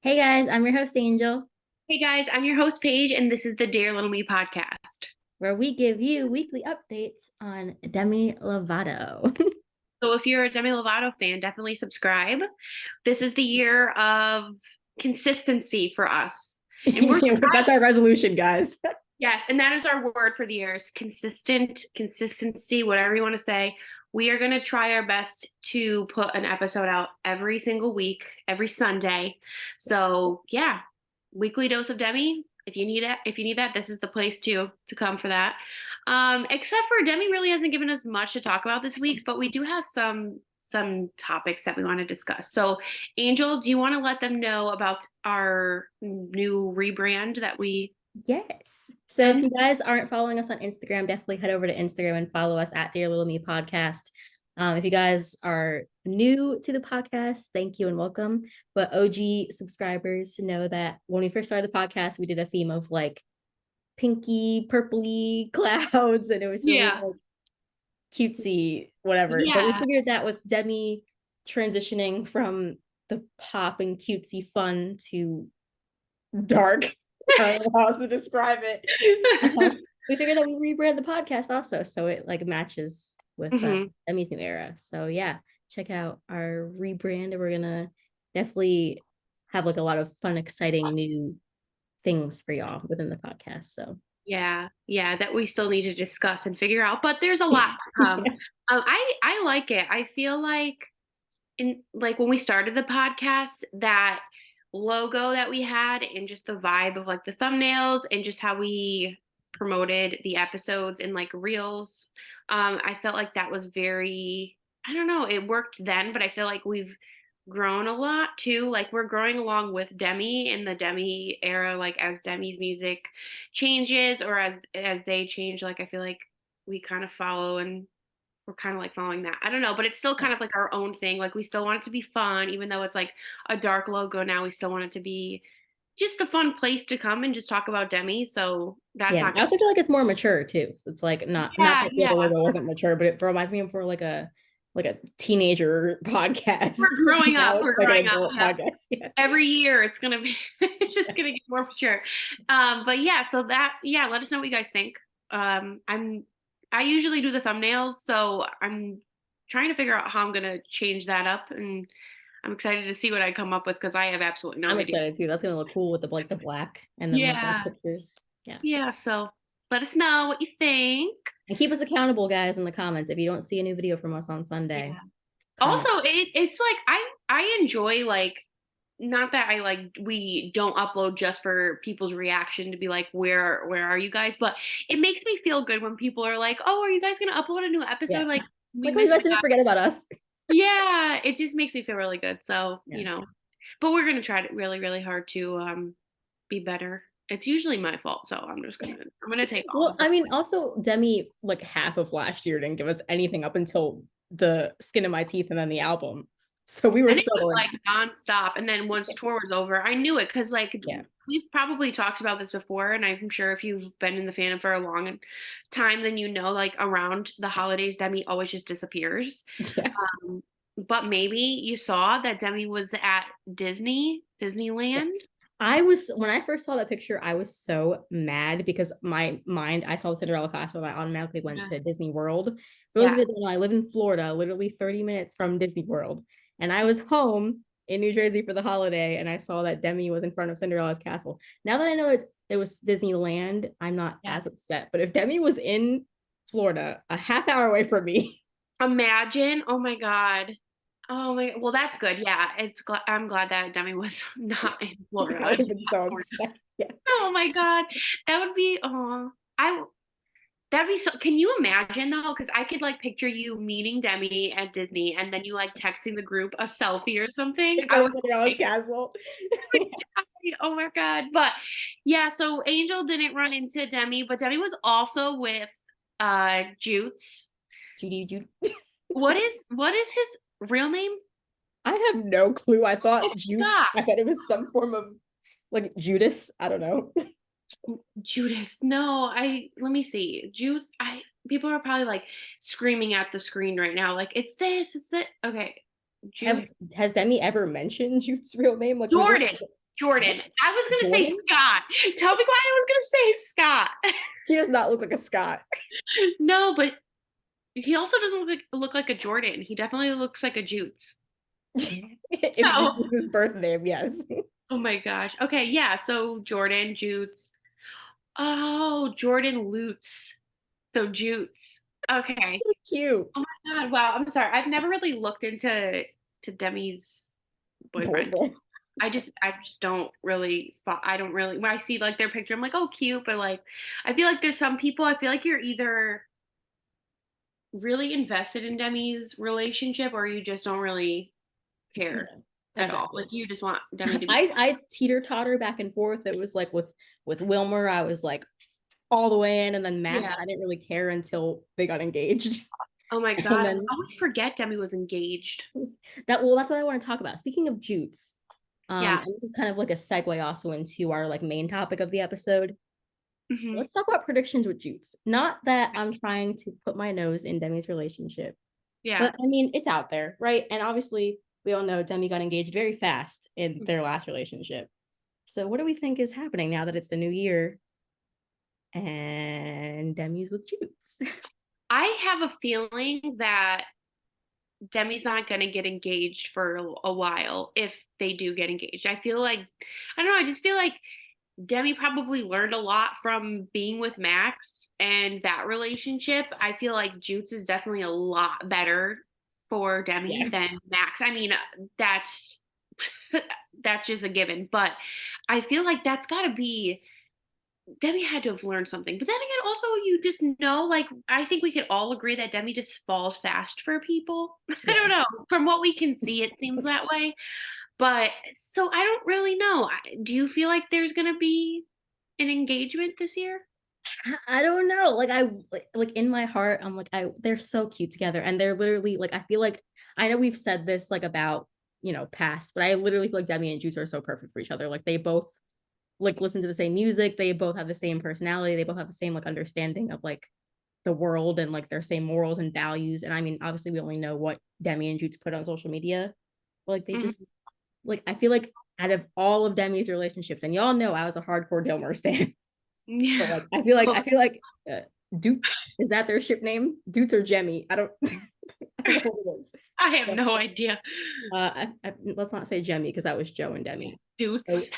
Hey guys, I'm your host Angel, Hey guys, I'm your host Paige, and this is the Dear Little Me podcast. where we give you weekly updates on Demi Lovato. So if you're a Demi Lovato fan, definitely subscribe. This is the year of consistency for us. And we're That's our resolution, guys. yes, and that is our word for the year is consistent, consistency, whatever you want to say. We are going to try our best to put an episode out every single week, every Sunday. So, yeah, weekly dose of Demi. If you need that, this is the place to come for that. Except for Demi really hasn't given us much to talk about this week, but we do have some topics that we want to discuss. So, Angel, do you want to let them know about our new rebrand that we Yes. So if you guys aren't following us on Instagram, definitely head over to Instagram and follow us at Dear Little Me Podcast. If you guys are new to the podcast, thank you and welcome. But OG subscribers know that when we first started the podcast, we did a theme of like pinky, purpley clouds, and it was really Yeah. like cutesy, whatever. But we Yeah. figured that with Demi transitioning from the pop and cutesy fun to dark, I don't know how else to describe it. We figured that we rebrand the podcast also, so it like matches with hmm Demi's new era. So yeah, check out our rebrand, and we're gonna definitely have like a lot of fun, exciting new things for y'all within the podcast. So Yeah, yeah, that we still need to discuss and figure out, but there's a lot to come. I like it. I feel like when we started the podcast, that logo that we had and just the vibe of like the thumbnails and just how we promoted the episodes and like reels, I felt like that was very, I don't know, it worked then, but I feel like we've grown a lot too. Like we're growing along with Demi in the Demi era, like as Demi's music changes or as they change, like I feel like we kind of follow and we're kind of like following that. I don't know, but it's still kind of like our own thing. Like we still want it to be fun, even though it's like a dark logo now, we still want it to be just a fun place to come and just talk about Demi. So that's yeah, not I gonna also feel like it's more mature too. So it's like not yeah, that the yeah. other logo wasn't mature, but it reminds me of more like a teenager podcast. We're growing up. Now it's We're like an growing up. adult Yep. podcast. Yeah. Every year it's gonna be it's just gonna get more mature. But yeah, so that yeah, let us know what you guys think. I usually do the thumbnails, so I'm trying to figure out how I'm gonna change that up, and I'm excited to see what I come up with because I have absolutely no I'm idea. excited too. That's gonna look cool with the like the black and then like our Yeah, pictures. Yeah. yeah. So let us know what you think. And keep us accountable, guys, in the comments. If you don't see a new video from us on Yeah. Sunday, Also, comment. it's like I enjoy like not that I like we don't upload just for people's reaction to be like where are you guys, but it makes me feel good when people are like, "Oh, are you guys going to upload a new Yeah. episode?" Like we Like, oh, you missed guys you didn't forget guys. about us. Yeah, it just makes me feel really good. So, Yeah. but we're going to try it really really hard to be better. It's usually my fault, so I'm going to take all Well, of the I mean, also Demi, like half of last year didn't give us anything up until the Skin in My Teeth and then the album. So we were and it was struggling. like nonstop. And then once tour was over, I knew it because like Yeah. we've probably talked about this before, and I'm sure if you've been in the fandom for a long time, then you know like around the holidays, Demi always just disappears. Yeah. Um, but maybe you saw that Demi was at Disneyland. Yes. I was when I first saw that picture, I was so mad because my mind, I saw the Cinderella costume, I automatically went Yeah. to Disney World. For those of Yeah. you that don't know, I live in Florida, literally 30 minutes from Disney World. And I was home in New Jersey for the holiday, and I saw that Demi was in front of Cinderella's castle. Now that I know it was Disneyland, I'm not Yeah. as upset. But if Demi was in Florida, a half hour away from me, Imagine, oh my God. Oh my, well, that's good. Yeah, I'm glad that Demi was not in I Florida. would have been so upset. Yeah. Oh my God. That would be I that'd be so can you imagine though? Because I could like picture you meeting Demi at Disney and then you like texting the group a selfie or something. In I front of would Cinderella's castle. oh my God. But yeah, so Angel didn't run into Demi, but Demi was also with Jutes. Judy, Judy. What is his real name? I have no clue. I forgot. I thought it was some form of like Judas. I don't know. Judas. No, let me see. Judas. I people are probably like screaming at the screen right now, like it's it. Okay. Have Jude has Demi ever mentioned Jude's real name? Like we were Jordan. Jordan. What? I was gonna say Jordan? Scott. Tell me why I was gonna say Scott. He does not look like a Scott. No, but he also doesn't look like a Jordan. He definitely looks like a Jutes. If So, Juice is his birth name, yes. oh my gosh. Okay, yeah. So Jordan, Jutes. Oh, Jordan Lutz. So Jutes. Okay. So cute. Oh my God. Wow. I'm sorry. I've never really looked into Demi's boyfriend. Boyfriend. I just don't really I don't really when I see like their picture I'm like, "Oh, cute," but like I feel like there's some people I feel like you're either really invested in Demi's relationship or you just don't really Yeah, care at all. exactly. Like you just want Demi to be I teeter totter back and forth. It was like with Wilmer, I was like all the way in, and then Max, Yeah. I didn't really care until they got engaged. Oh my And God. I then always forget Demi was engaged. that's what I want to talk about. Speaking of Jutes, Yeah. and this is kind of like a segue also into our like main topic of the episode. Hmm. Let's talk about predictions with Jutes. Not that I'm trying to put my nose in Demi's relationship, Yeah. but I mean it's out there, right? And obviously we all know Demi got engaged very fast in their last relationship. So what do we think is happening now that it's the new year and Demi's with Jutes? I have a feeling that Demi's not going to get engaged for a while if they do get engaged. I feel like, I don't know, I just feel like Demi probably learned a lot from being with Max and that relationship. I feel like Jutes is definitely a lot better for Demi Yeah. than Max. I mean, that's that's just a given, but I feel like that's got to be Demi had to have learned something. But then again, also you just know, like I think we could all agree that Demi just falls fast for people. I Yeah. don't know. From what we can see, it seems that way. But so I don't really know. Do you feel like there's gonna be an engagement this year? I don't know. Like like in my heart, I'm like they're so cute together, and they're literally like I feel like I know we've said this like about past, but I literally feel like Demi and Juice are so perfect for each other. Like they both like listen to the same music, they both have the same personality, they both have the same like understanding of like the world and like their same morals and values. And I mean, obviously, we only know what Demi and Juice put on social media, but like they Mhm. just like I feel like out of all of Demi's relationships, and y'all know I was a hardcore Dilmer stan. But Yeah. like I feel like Well, Dukes, is that their ship name? Dutes or Jemmy? I don't I don't know what it is. I have But no idea. let's not say Jemmy because that was Joe and Demi. So Dudes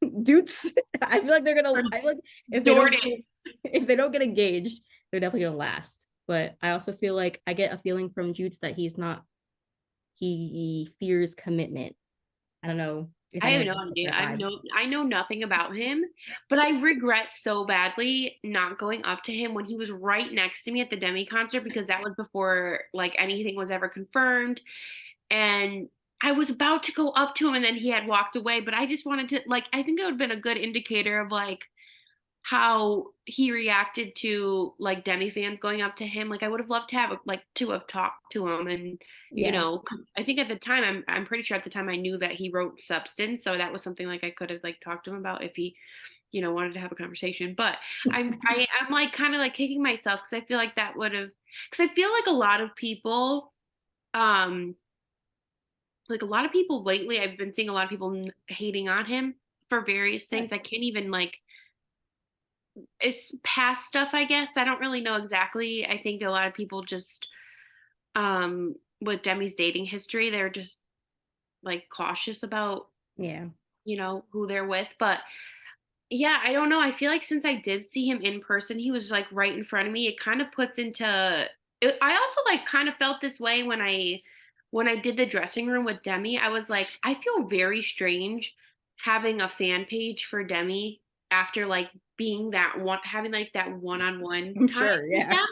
Dutes, I feel like they're gonna. or I feel like Jordan. if they don't get engaged, they're definitely gonna last. But I also feel like I get a feeling from Jutes that he's not. He fears commitment. I don't know if I have anyone no else gets idea. that vibe. I know nothing about him, but I regret so badly not going up to him when he was right next to me at the Demi concert because that was before like anything was ever confirmed. And I was about to go up to him and then he had walked away, but I just wanted to like I think it would have been a good indicator of like how he reacted to like Demi fans going up to him. Like I would have loved to have like to have talked to him and Yeah, 'cause I think at the time I'm pretty sure at the time I knew that he wrote Substance, so that was something like I could have like talked to him about if he wanted to have a conversation. But I'm like kind of like kicking myself because I feel like that would have because I feel um like a lot of people lately I've been seeing a lot of people hating on him for various things. I can't even like it's past stuff, I guess. I don't really know exactly. I think a lot of people just with Demi's dating history, they're just like cautious about, yeah, who they're with. But yeah, I don't know. I feel like since I did see him in person, he was like right in front of me. It kind of puts into I also like kind of felt this way when I did the dressing room with Demi. I was like, I feel very strange having a fan page for Demi after like being that one having like that one-on-one I'm time sure. with Yeah, them.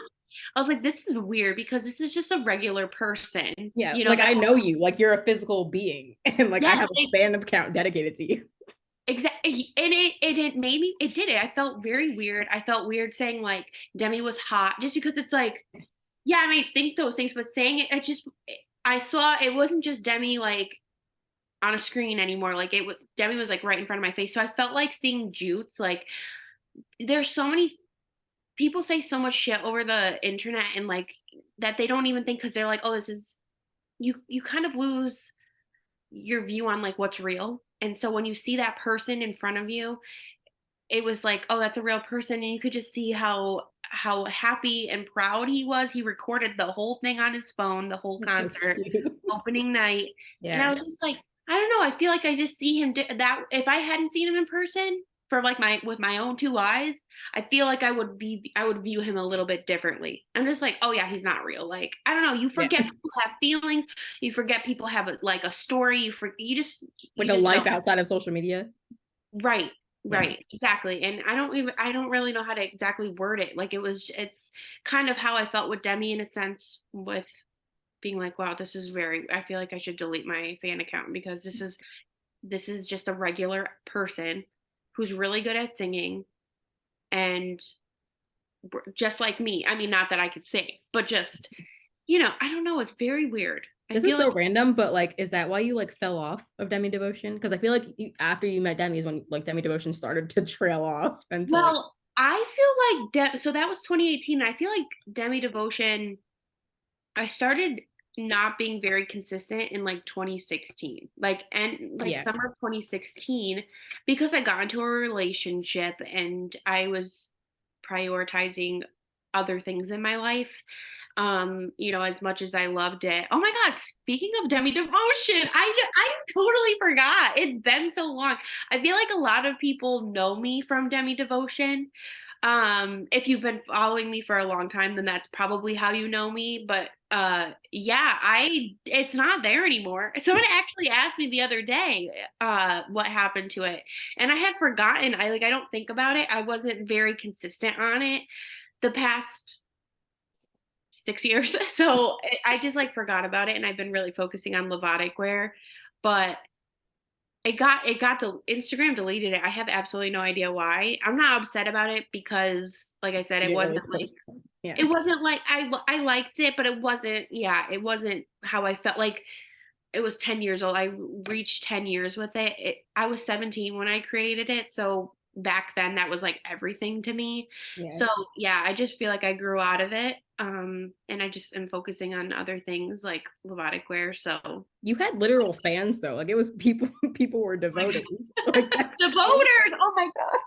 I was like, this is weird because this is just a regular person, yeah. Like that I know you. Like you're a physical being, and like I yeah, have a fan account dedicated to you. exactly. And it made me it did it. I felt very weird. I felt weird saying like Demi was hot just because it's like, yeah, I mean think those things, but saying it, I saw it wasn't just Demi like on a screen anymore. Like it was Demi was like right in front of my face. So I felt like seeing Jutes. Like there's so many people say so much shit over the internet and like that they don't even think because they're like, oh, this is you kind of lose your view on like what's real. And so when you see that person in front of you, it was like, oh, that's a real person. And you could just see how happy and proud he was. He recorded the whole thing on his phone, the whole That's so concert, cute. opening night. And I Yeah. was just like, I don't know. I feel like I just see him that if I hadn't seen him in person for like with my own two eyes, I feel like I would view him a little bit differently. I'm just like, oh yeah, he's not real. Like, I don't know. You Yeah. forget people have feelings. You forget people have like a story. Like you a just life don't. outside of social media. Right. Yeah. Right. Exactly. And I don't really know how to exactly word it. Like it's kind of how I felt with Demi in a sense, with being like, wow, I feel like I should delete my fan account because this is just a regular person who's really good at singing and just like me. I mean, not that I could sing, but just, I don't know, it's very weird. I This is feel so like random, but like, is that why you like fell off of Demi Devotion? Because I feel like after you met Demi is when like Demi Devotion started to trail off into like, well, I feel like so that was 2018. I feel like Demi Devotion I started not being very consistent in like 2016, like and like yeah, summer of 2016, because I got into a relationship and I was prioritizing other things in my life. As much as I loved it. Oh my God, speaking of Demi Devotion, I totally forgot. It's been so long. I feel like a lot of people know me from Demi Devotion. If you've been following me for a long time, then that's probably how you know me. But yeah, it's not there anymore. Someone actually asked me the other day what happened to it. And I had forgotten. I don't think about it. I wasn't very consistent on it the past 6 years. So I just like forgot about it and I've been really focusing on Levotic wear. But Instagram deleted it. I have absolutely no idea why. I'm not upset about it because like I said, you didn't really post. Yeah, it wasn't like I liked it, but it wasn't how I felt. Like it was 10 years old. I reached 10 years with I was 17 when I created it. So back then that was like everything to me. yeah. So yeah, I just feel like I grew out of it. And I just am focusing on other things like Levotic wear. So You had literal fans though. Like it was people. People were devotees. Like that's the voters. Oh my God.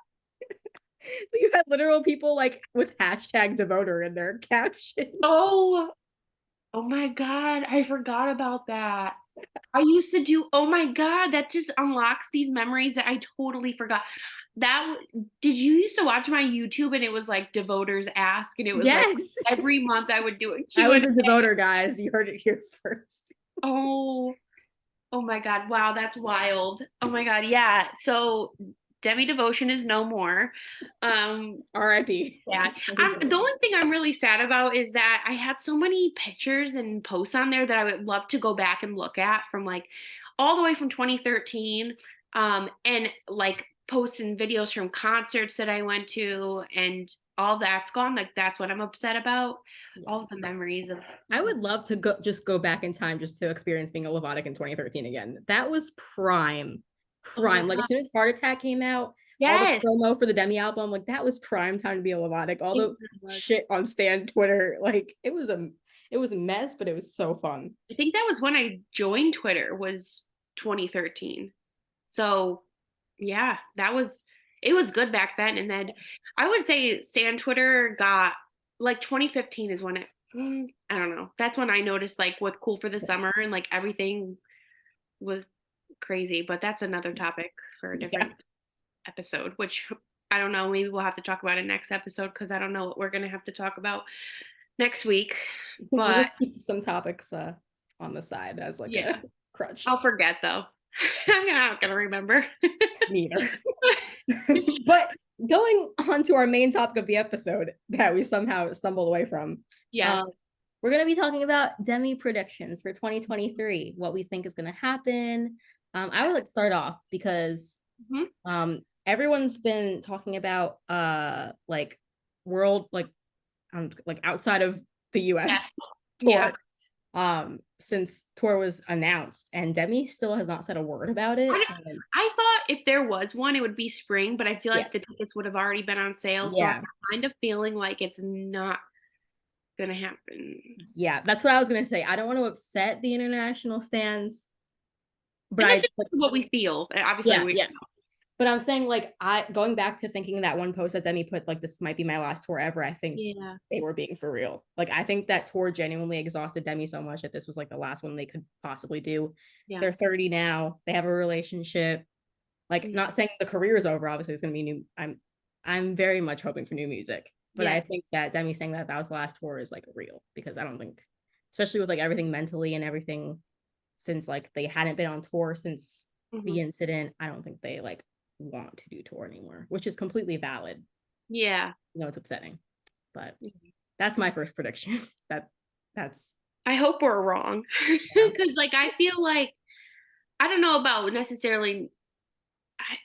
you had literal people like with hashtag devoter in their captions. Oh, oh my God. I forgot about that. I used to do, oh my God, that just unlocks these memories that I totally forgot. Did you used to watch my YouTube and it was like Devoters Ask and it was like Yes, every month I would do a I Q&A. was a devoter, guys. You heard it here first. Oh, oh my God. Wow, that's wild. Oh my God. Yeah. So Demi Devotion is no more. Um, R.I.P. Yeah. The only thing I'm really sad about is that I had so many pictures and posts on there that I would love to go back and look at from like all the way from 2013. And like posts and videos from concerts that I went to and all that's gone. Like that's what I'm upset about. Yeah. All of the memories of I would love to go back in time just to experience being a Levotic in 2013 again. That was prime, oh my prime. Like God. as soon as Heart Attack came out, all the Yes. promo for the Demi album, like that was prime time to be a Levotic. All It the really was. shit on Stan Twitter, like it was a mess, but it was so fun. I think that was when I joined Twitter was 2013. So yeah, it was good back then. And then I would say Stan Twitter got like 2015 is when I don't know. That's when I noticed like with Cool for the Summer and like everything was crazy. But that's another topic for a Yeah, different episode, which I don't know. Maybe we'll have to talk about it next episode because I don't know what we're gonna have to talk about next week. we'll But just keep some topics on the side as like a yeah, crutch. I'll forget though. I'm not gonna remember. Neither. But going on to our main topic of the episode that we somehow stumbled away from, Yes. we're going to be talking about Demi predictions for 2023, what we think is going to happen. I would like to start off because Mhm. everyone's been talking about like world like outside of the Yeah. US Yeah. tour since tour was announced, and Demi still has not said a word about it. I, And I thought if there was one, it would be spring, but I feel yeah, like the tickets would have already been on sale. So I'm yeah, kind of feeling like it's not gonna happen. yeah, that's what I was gonna say. I don't want to upset the international stands, but And that's I just what we feel. Obviously, yeah, yeah. But I'm saying like I going back to thinking that one post that Demi put like this might be my last tour ever. I think yeah, they were being for real. Like I think that tour genuinely exhausted Demi so much that this was like the last one they could possibly do. yeah. They're 30 now. They have a relationship. Like Mm. not saying the career is over. Obviously, it's gonna be new. I'm very much hoping for new music. But I Yes. think that Demi saying that that was the last tour is like real because I don't think, especially with like everything mentally and everything since like they hadn't been on tour since Hmm. the incident, I don't think they like want to do tour anymore, which is completely valid. Yeah. It's upsetting, but that's my first prediction. That's I hope we're wrong yeah, because, like, I feel like I don't know about necessarily.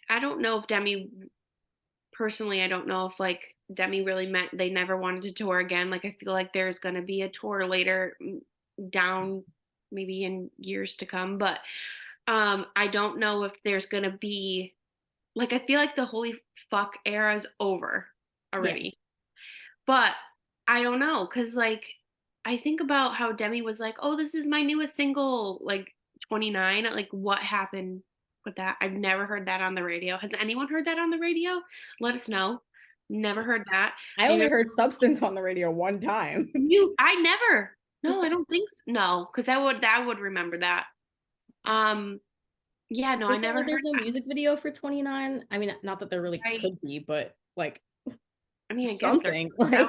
I don't know if Demi personally. I don't know if like Demi really meant they never wanted to tour again. Like, I feel like there's gonna be a tour later down, maybe in years to come. But I don't know if there's gonna be like I feel like the holy fuck era is over yeah, already. But I don't know, cause like, I think about how Demi was like, "Oh, this is my newest single," like, 29, like, what happened with that? I've never heard that on the radio. Has anyone heard that on the radio? Let us know. Never heard that. I Maybe only heard Substance on the radio one time. I never. No, I don't think no, cause I would remember that. Um, yeah, no, They're I saying never like heard there's no that, music video for 29. I mean, not that there really right? could be, but like I mean, I guess there something. that Like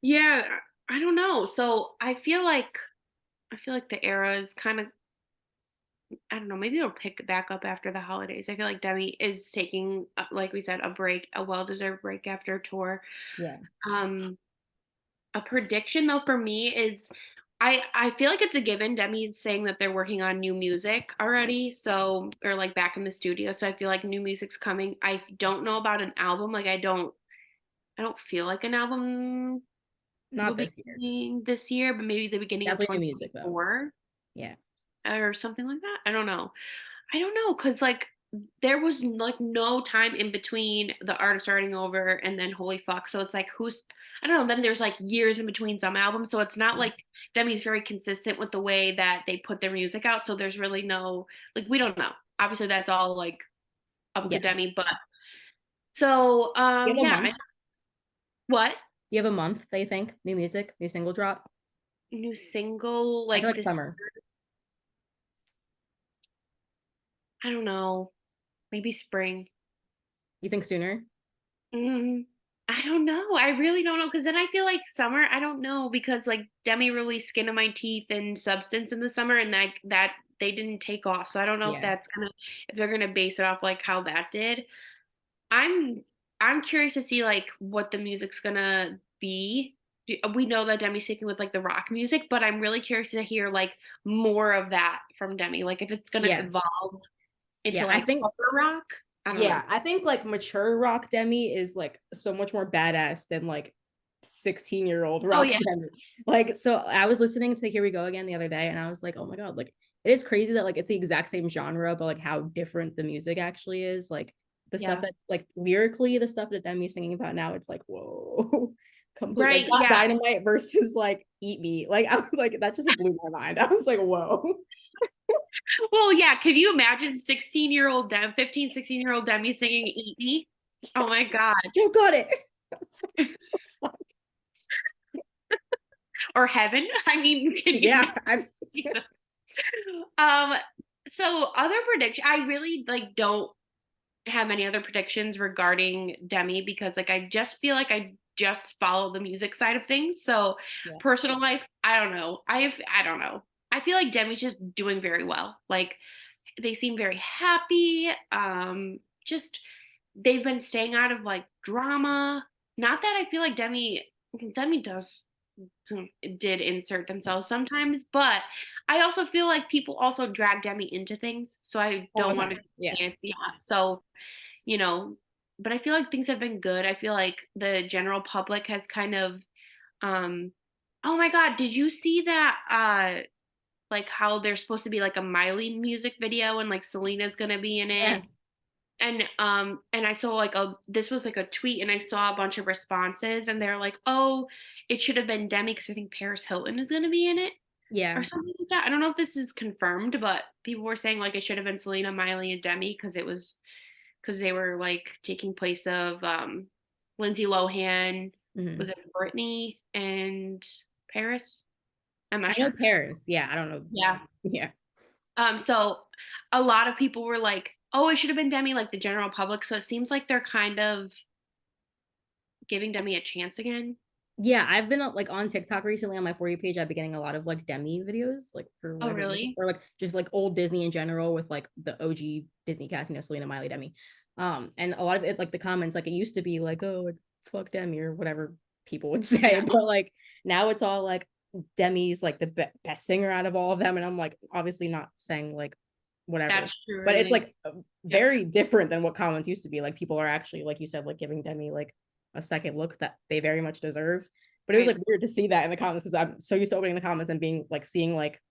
yeah, I don't know. So, I feel like the era is kind of I don't know, maybe it'll pick back up after the holidays. I feel like Demi is taking, like we said, a break, a well-deserved break after a tour. yeah, Um, a prediction though for me is I feel like it's a given. Demi's saying that they're working on new music already, so or like back in the studio. So I feel like new music's coming. I don't know about an album. Like I don't feel like an album will not be this year. coming this year, but maybe the beginning of Definitely new music though. 2024 Yeah, or something like that. I don't know. I don't know, cause like, there was, like, no time in between the artist starting over and then holy fuck, so it's like, who's I don't know, then there's, like, years in between some albums, so it's not like Demi's very consistent with the way that they put their music out, so there's really no like, we don't know. Obviously, that's all, like, up to yeah. Do Demi, but so, you have a yeah, month? what? Do you have a month that you think new music, new single drop? New single, I feel like, like this summer. I don't know, maybe spring. You think sooner? Mm, I don't know. I really don't know because then I feel like summer. I don't know because like Demi released "Skin of My Teeth" and "Substance" in the summer, and that they didn't take off. So I don't know if Yeah, that's gonna if they're gonna base it off like how that did. I'm I'm curious to see like what the music's gonna be. We know that Demi's sticking with like the rock music, but I'm really curious to hear like more of that from Demi. Like if it's gonna yeah, evolve into yeah. I like think upper rock. I don't know. yeah, I think like mature rock Demi is like so much more badass than like 16-year-old Oh rock yeah, Demi. Like, so I was listening to Here We Go Again the other day and I was like, oh my God, like it is crazy that like it's the exact same genre, but like how different the music actually is. Like the stuff yeah. that like lyrically, the stuff that Demi's singing about now, it's like, whoa. Complete like Right. Got Yeah. Dynamite versus like Eat Me. Like I was like, that just blew my mind. I was like, whoa. Well, yeah, could you imagine 16-year-old Dem 15, 16-year-old Demi singing Eat Me? Oh my God. You got it. Or Heaven. I mean, can you Yeah, I imagine? Um, so other prediction, I really like don't have any other predictions regarding Demi because like I just feel like I just follow the music side of things. So yeah. personal life, I don't know. I don't know. I feel like Demi's just doing very well. Like they seem very happy. Just they've been staying out of like drama. Not that I feel like Demi does did insert themselves sometimes, but I also feel like people also drag Demi into things. So I All the don't want time. to Yeah. dance. Yeah. So, you know, but I feel like things have been good. I feel like the general public has kind of um oh my God, did you see that like how there's supposed to be like a Miley music video and like Selena's gonna be in it? Yeah. And I saw like a this was like a tweet and I saw a bunch of responses and they're like, "Oh, it should have been Demi because I think Paris Hilton is going to be in it." or Yeah. something like that. I don't know if this is confirmed, but people were saying like it should have been Selena, Miley, and Demi because they were like taking place of Lindsay Lohan. Was Mhm. it Britney and Paris? I'm I not know sure. Paris. Yeah, I don't know. Yeah. Yeah. So a lot of people were like, "Oh, it should have been Demi," like the general public. So it seems like they're kind of giving Demi a chance again. Yeah, I've been like on TikTok recently on my For You page. I've been getting a lot of like Demi videos, like for Oh, whatever reason, really? or like just like old Disney in general with like the OG Disney cast, Selena, Miley, Demi. And a lot of it, like the comments, like it used to be like, oh, like fuck Demi or whatever people would say, Yeah, but like now it's all like Demi's like the best singer out of all of them, and I'm like obviously not saying like whatever, that's true or but it's anything. like Yep, very different than what comments used to be. Like people are actually, like you said, like giving Demi like a second look that they very much deserve. But it was right. like weird to see that in the comments because I'm so used to opening the comments and being like seeing like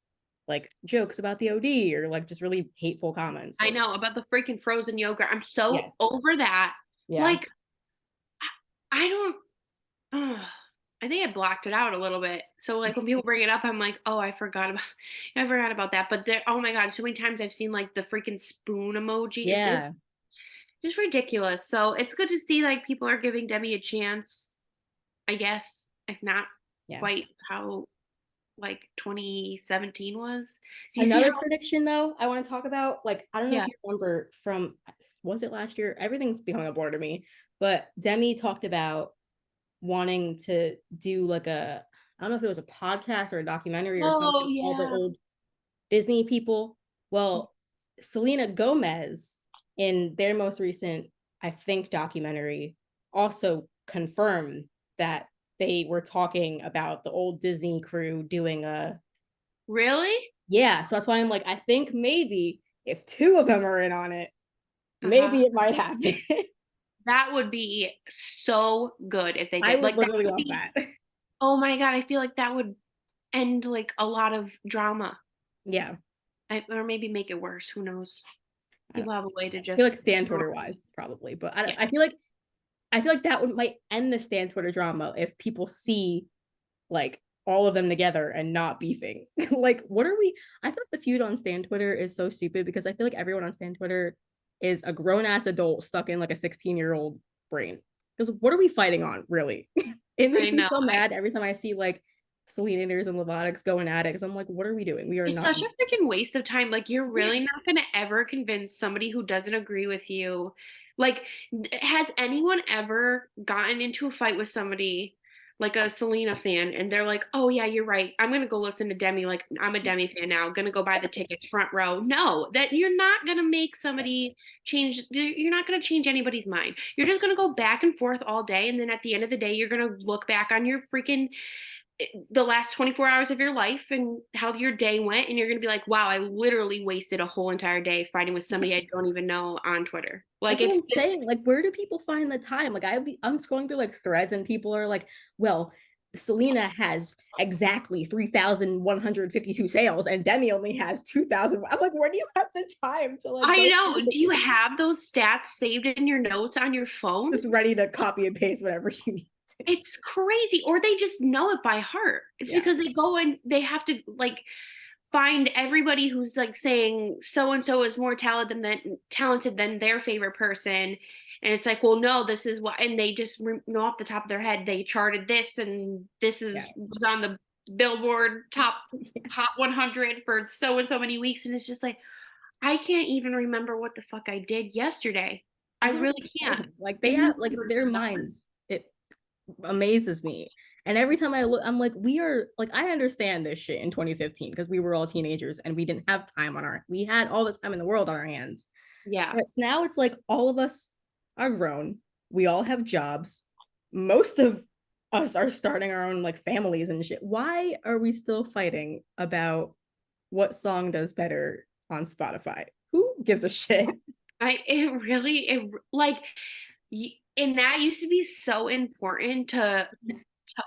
jokes about the OD or like just really hateful comments. I Like, know about the freaking frozen yogurt. I'm yeah, so over that. yeah. Like, I don't. ugh, I think I blocked it out a little bit. So like when people bring it up, I'm like, oh, I forgot about that. But there, oh my god, so many times I've seen like the freaking spoon emoji. It's Yeah. just ridiculous. So it's good to see like people are giving Demi a chance. I guess if not Yeah. quite how like 2017 was. Do you see how? Another prediction though, I want to talk about, like, I don't know if Yeah. you remember from, was it last year? Everything's becoming a blur to me, but Demi talked about wanting to do like I don't know if it was a podcast or a documentary or Oh something, all the yeah. old Disney people. Well, Selena Gomez in their most recent, I think, documentary also confirmed that they were talking about the old Disney crew doing a, Really? yeah. So that's why I'm like, I think maybe if two of them are in on it, Uh-huh. maybe it might happen. That would be so good if they I did. would Like that literally would love be, that. oh my God, I feel like that would end like a lot of drama. Yeah. Or maybe make it worse. Who knows? I don't People have a way to I feel like just Stan Twitter wise, probably, but yeah. I feel like that would might end the Stan Twitter drama if people see like all of them together and not beefing. Like, what are we? I feel like the feud on Stan Twitter is so stupid because I feel like everyone on Stan Twitter is a grown ass adult stuck in like a 16-year-old brain. Because what are we fighting on, really? It I makes me know. so mad every time I see like Selenators and Lobotics going at it because I'm like, what are we doing? We are It's not. such a freaking waste of time. Like, you're really not going to ever convince somebody who doesn't agree with you. Like, has anyone ever gotten into a fight with somebody, like a Selena fan, and they're like, oh, yeah, you're right. I'm going to go listen to Demi. Like, I'm a Demi fan now. Going to go buy the tickets front row. No, that you're not going to make somebody change. You're not going to change anybody's mind. You're just going to go back and forth all day. And then at the end of the day, you're going to look back on your freaking the last 24 hours of your life and how your day went, and you're going to be like, wow, I literally wasted a whole entire day fighting with somebody I don't even know on Twitter. Like, That's what it's I'm this. saying. Like, where do people find the time? Like, I'm scrolling through like threads and people are like, well, Selena has exactly 3,152 sales and Demi only has 2,000. I'm like, where do you have the time to like I go know, through do you have those stats saved in your notes on your phone? just ready to copy and paste whatever she needs? It's crazy. Or they just know it by heart. It's Yeah. because they go and they have to like find everybody who's like saying so and so is more talented than their favorite person. And it's like, well, no, this is what, and they just know off the top of their head they charted this, and this Yeah. is was on the Billboard top Yeah. Hot 100 for so and so many weeks, and it's just like I can't even remember what the fuck I did yesterday. I That's what I'm really can't. saying. Like they It have like matters their so much. minds. It amazes me. And every time I look, I'm like, we are like, I understand this shit in 2015 because we were all teenagers and we didn't have time on we had all the time in the world on our hands. Yeah. But now it's like all of us are grown. We all have jobs. Most of us are starting our own like families and shit. Why are we still fighting about what song does better on Spotify? Who gives a shit? It like and that used to be so important to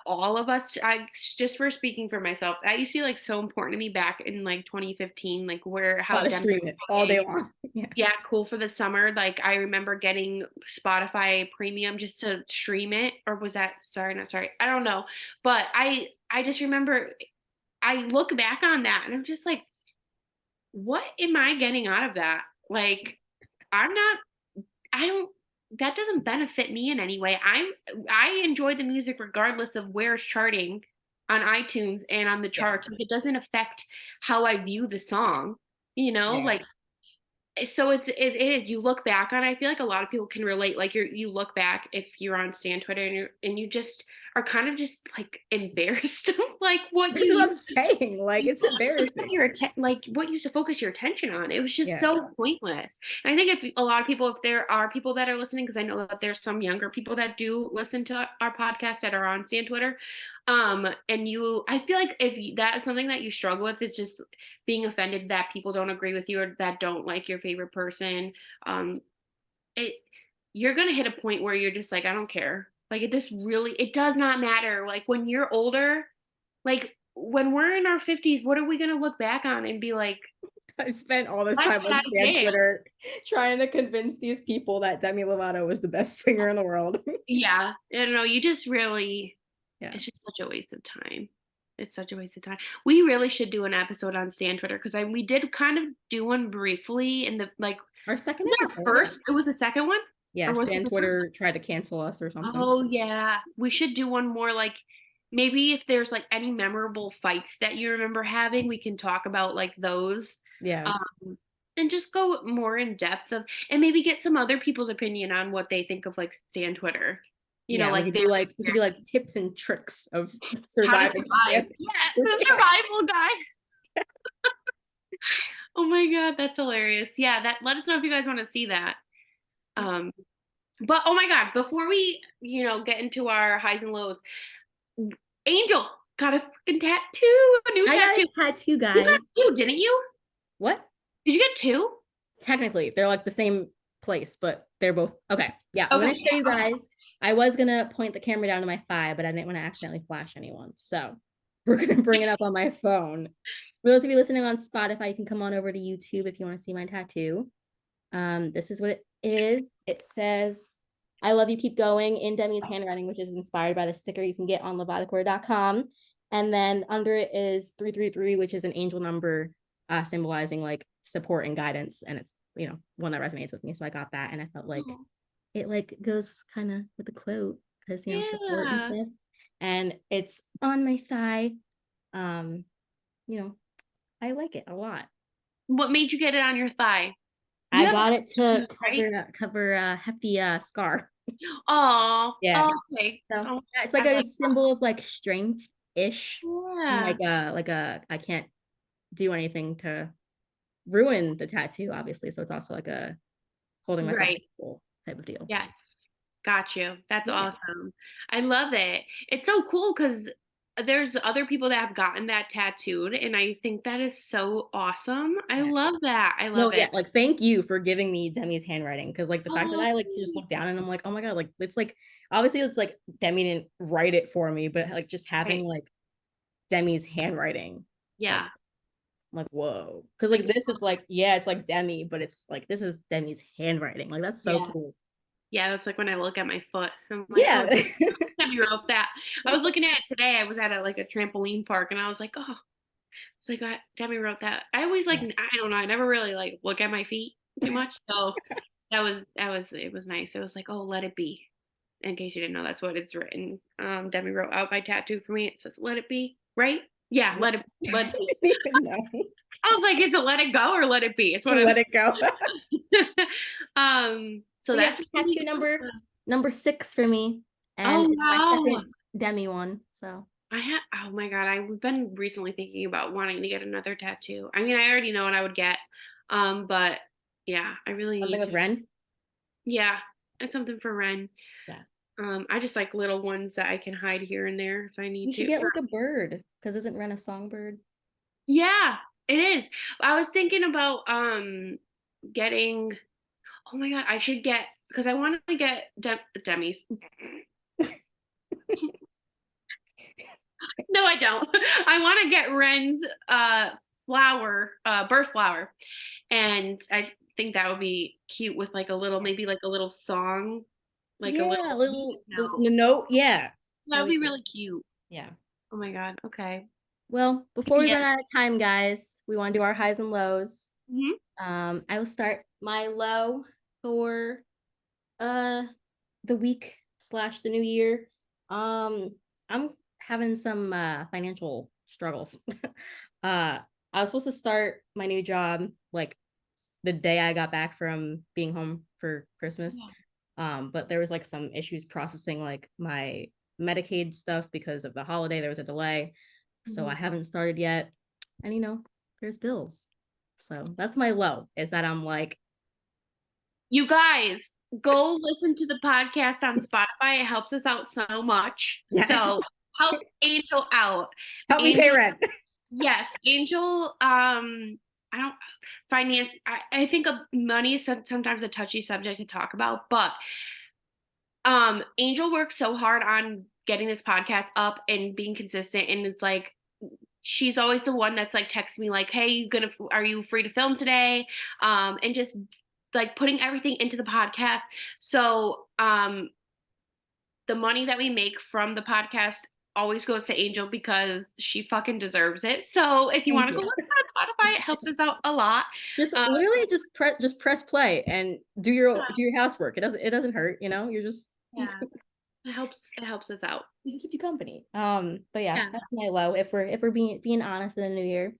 all of us. I just for speaking for myself, that used to be like so important to me back in like 2015, like where how Gotta Demi stream it all day long. Yeah. yeah, cool for the summer. Like I remember getting Spotify premium just to stream it, or was that sorry, not sorry. I don't know. But I just remember I look back on that and I'm just like, what am I getting out of that? Like, I'm not, I don't, that doesn't benefit me in any way. I enjoy the music regardless of where it's charting on iTunes and on the Yeah. charts. Like, it doesn't affect how I view the song, you know, Yeah. like, so it is, you look back on, I feel like a lot of people can relate, like you look back if you're on Stan Twitter and you just are kind of just like embarrassed of like what That's you what I'm saying. Like, it's what used to put embarrassing. your like what used to focus your attention on. It was just Yeah. so pointless. And I think if a lot of people, if there are people that are listening, because I know that there's some younger people that do listen to our podcast that are on Stan Twitter, and I feel like if that is something that you struggle with, is just being offended that people don't agree with you or that don't like your favorite person, um, it you're gonna hit a point where you're just like, I don't care. Like it does not matter. Like when you're older, like when we're in our 50s, what are we gonna look back on and be like, I spent all this what time did on I Stan do? Twitter trying to convince these people that Demi Lovato was the best singer in the world. Yeah, I don't know. You just really, Yeah. it's just such a waste of time. It's such a waste of time. We really should do an episode on Stan Twitter because we did kind of do one briefly in the like Our second was our episode. first. It was the second one, Yeah, or was it Stan the first? Twitter tried to cancel us or something. Oh yeah, we should do one more like maybe if there's like any memorable fights that you remember having, we can talk about like those. Yeah. Um and just go more in depth of and maybe get some other people's opinion on what they think of like Stan Twitter. You know, Yeah, like their we could do like experience. tips and tricks of How to surviving survive. Stan. Yeah, the survival guide. Oh my God, that's hilarious. Yeah, that let us know if you guys want to see that. Um, but oh my God, before we, get into our highs and lows, Angel got a freaking tattoo, a new I got tattoo. a tattoo, You got guys. two, didn't you? What? Did you get two? Technically, they're like the same place, but they're both okay. Yeah, I'm Okay, gonna show you yeah, okay. guys. I was gonna point the camera down to my thigh, but I didn't want to accidentally flash anyone. So we're gonna bring it up on my phone. For those of you listening on Spotify, you can come on over to YouTube if you want to see my tattoo. This is what it is. It says, I love you, keep going in Demi's handwriting, which is inspired by the sticker you can get on levadacore.com. And then under it is 333, which is an angel number symbolizing like support and guidance. And it's, one that resonates with me. So I got that. And I felt like Oh, it like goes kind of with the quote because, support and yeah. stuff. And it's on my thigh. Um, you know, I like it a lot. What made you get it on your thigh? You I have got it to right? cover a hefty scar. Oh, Yeah. okay. So Oh, yeah, it's like I'm a like, symbol of like strength ish, and yeah, like a I can't do anything to ruin the tattoo, obviously. So it's also like a holding myself right. accountable type of deal. Yes. Got you. That's Yeah. awesome. I love it. It's so cool because there's other people that have gotten that tattooed, and I think that is so awesome. I Yeah. love that. I No, love yeah, it. like thank you for giving me Demi's handwriting because like the fact that Oh, I like just look down and I'm like, oh my God, like it's like obviously it's like Demi didn't write it for me, but like just right. having like Demi's handwriting, like Yeah. I'm like, whoa. Because Like, like this, it's like, yeah, it's like Demi, but it's like this is Demi's handwriting. Like that's so yeah. cool. Yeah, that's like when I look at my foot. I'm like, oh, Yeah. Debbie wrote that. I was looking at it today. I was at like a trampoline park, and I was like, oh, it's like that. Debbie wrote that. I always like, Yeah. I don't know. I never really like look at my feet too much. So it was nice. It was like, oh, let it be. In case you didn't know, that's what it's written. Debbie wrote out my tattoo for me. It says, let it be, right? Yeah, Yep. let I it be. didn't even know. I was like, is it let it go or let it be? It's one of Let it go. so But yeah, that's it's really tattoo number 6 for me. And oh it's my wow. second Demi one. So Oh my God, I've been recently thinking about wanting to get another tattoo. I mean, I already know what I would get. But yeah, I really something need with to. Ren. Yeah, it's something for Ren. Yeah. I just like little ones that I can hide here and there if I need You should to. get like a bird because isn't Ren a songbird? Yeah, it is. I was thinking about getting oh my God, I should get because I want to get Demi's. No, I don't. I want to get Ren's birth flower. And I think that would be cute with like a little, maybe like a little song, like a Yeah, a little music little note. the note. Yeah. That That'd would be be cool. really cute. Yeah. Oh my God. Okay. Well, before we Yeah. run out of time, guys, we want to do our highs and lows. Mhm. I will start my low for uh the week slash the new year. I'm having some financial struggles. I was supposed to start my new job like the day I got back from being home for Christmas. Yeah. But there was like some issues processing like my Medicaid stuff because of the holiday. There was a delay. So I Mhm. haven't started yet. And there's bills. So that's my low, is that I'm like, You guys, go listen to the podcast on Spotify. It helps us out so much. yes, So help Angel out. help me pay Angel, rent. yes, Angel, I don't finance. I think of money is sometimes a touchy subject to talk about, but Angel works so hard on getting this podcast up and being consistent, and it's like she's always the one that's like texting me like, "Hey, are you free to film today?" And just like putting everything into the podcast. So, the money that we make from the podcast always goes to Angel because she fucking deserves it. So, if you Thank want to go you. listen on Spotify, it helps us out a lot. Just Um, literally just press play and do your housework. It doesn't hurt, you're just yeah, it helps us out. we can keep you company. But yeah, Yeah. that's my low if we're being honest in the new year.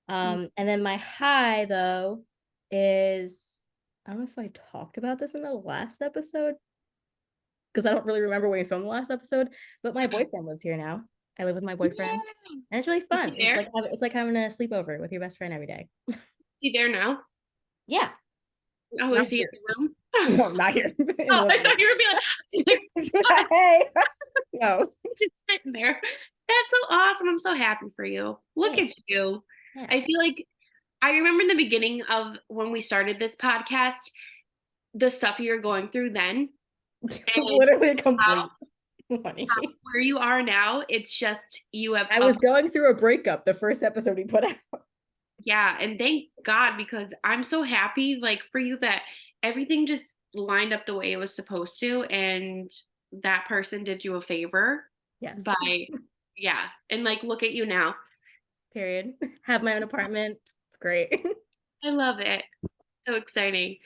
Mm. And then my high though is I don't know if I talked about this in the last episode because I don't really remember when we filmed the last episode, but my boyfriend lives here now. I live with my boyfriend Yeah. and it's really Is fun. he It's there? like having a sleepover with your best friend every day. Is he there now? Yeah, Oh, not is he in here. the room? No, not here in the Oh, I living room. thought you were gonna be like, Hey, no. just sitting there. That's so awesome. I'm so happy for you. Look Hey, at you. yeah. I feel like I remember in the beginning of when we started this podcast, the stuff you were going through then and Literally a how, complete how funny. where you are now. It's just you have I up. was going through a breakup the first episode we put out. Yeah, and thank God because I'm so happy like for you that everything just lined up the way it was supposed to and that person did you a favor Yes. by yeah, and like look at you now. Period. Have my own apartment. It's great. I love it. So exciting.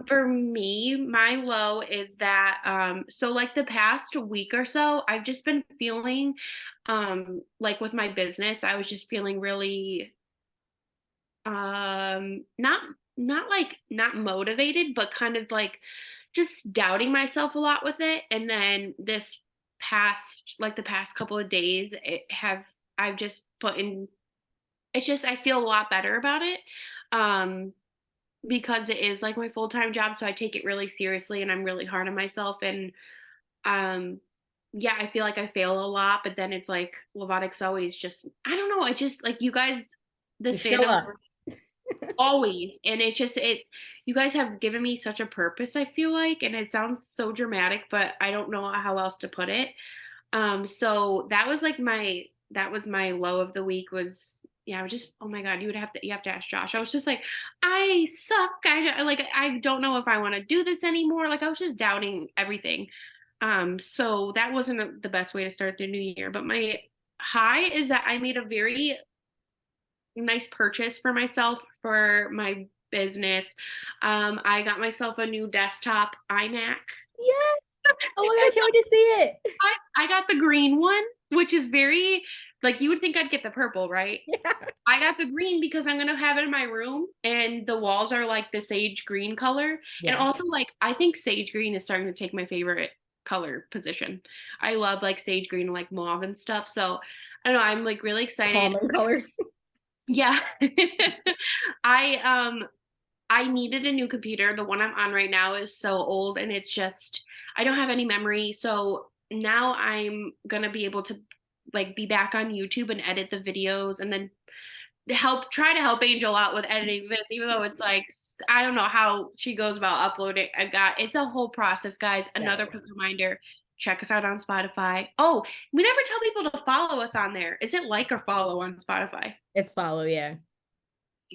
For me, my low is that so like the past week or so, I've just been feeling like with my business, I was just feeling really not like not motivated, but kind of like just doubting myself a lot with it. And then this past like the past couple of days, I've just put in it's just I feel a lot better about it. Um because it is like my full-time job, so I take it really seriously and I'm really hard on myself and um yeah, I feel like I fail a lot, but then it's like Lovatic's always just I don't know, I just like you guys this Just show fandom up. always and it's just it you guys have given me such a purpose, I feel like, and it sounds so dramatic, but I don't know how else to put it. So that was my low of the week was yeah, I was just oh my God, you have to ask Josh. I was just like, I suck. I don't know if I want to do this anymore. Like I was just doubting everything. So that wasn't the best way to start the new year. But my high is that I made a very nice purchase for myself for my business. I got myself a new desktop iMac. Yeah. Oh my God, I can't wait to see it. I got the green one, which is very like you would think I'd get the purple, right? Yeah. I got the green because I'm gonna have it in my room, and the walls are like the sage green color. And Yeah. also, like I think sage green is starting to take my favorite color position. I love like sage green, like mauve and stuff. So I don't know. I'm like really excited. Calming colors. Yeah, I I needed a new computer. The one I'm on right now is so old and it's just I don't have any memory. So now I'm gonna be able to like be back on YouTube and edit the videos and then try to help Angel out with editing this, even though it's like I don't know how she goes about uploading. It's a whole process, guys. Yeah. Another quick reminder. Check us out on Spotify. Oh, we never tell people to follow us on there. Is it like or follow on Spotify? It's follow, yeah.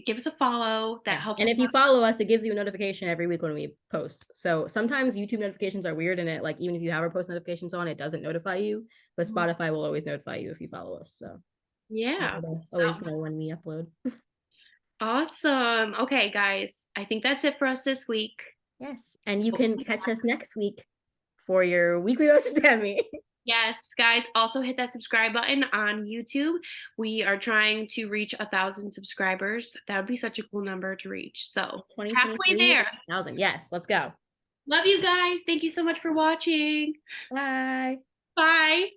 Give us a follow. That Yeah. helps And us if you follow us, it gives you a notification every week when we post. So sometimes YouTube notifications are weird and it like even if you have our post notifications on, it doesn't notify you, but out. Spotify will always notify you if you follow us. So Yeah. Always So know when we upload. awesome. Okay, guys, I think that's it for us this week. Yes. And you can catch us next week for your weekly dose of Demi. Yes, guys, also hit that subscribe button on YouTube. We are trying to reach 1,000 subscribers. That would be such a cool number to reach. So halfway 2023, there. 1,000. Yes, let's go. Love you guys. Thank you so much for watching. Bye. Bye.